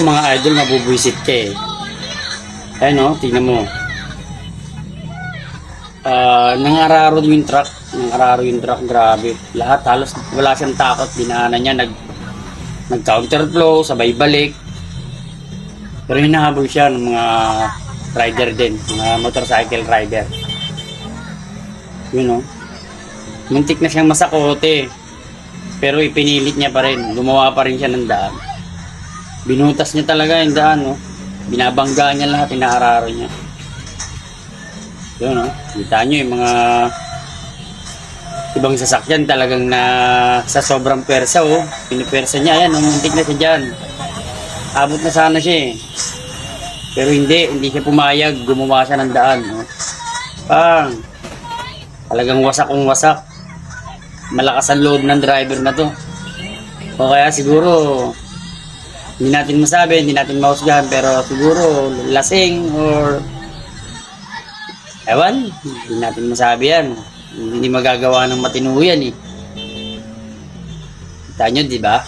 mga idol, mabubwisit ka eh. Ayun o, tingnan mo. Nangararo yung truck. Grabe. Lahat halos wala siyang takot. Dinaanan niya, nag-counterflow, sabay balik. Pero hinahabol siya ng mga rider din, mga motorcycle rider. Yun o. Muntik na siyang masakote. Pero ipinilit niya pa rin. Gumawa pa rin siya ng daan. Binutas niya talaga yung daan, no? Binabanggaan niya lahat, inaararo niya. Yun, no? Kita nyo yung mga ibang sasakyan talagang na sa sobrang pwersa, oh. Pinipwersa niya, ayan, muntik na siya dyan. Abot na sana siya, eh. Pero hindi siya pumayag. Gumawa siya ng daan, no? Talagang wasakong wasak. Malakas ang loob ng driver na to. O kaya siguro hindi natin masabi, hindi natin mahusgahan, pero siguro lasing or ewan, hindi natin masabi yan. Hindi magagawa ng matino yan eh. Kita nyo, di ba?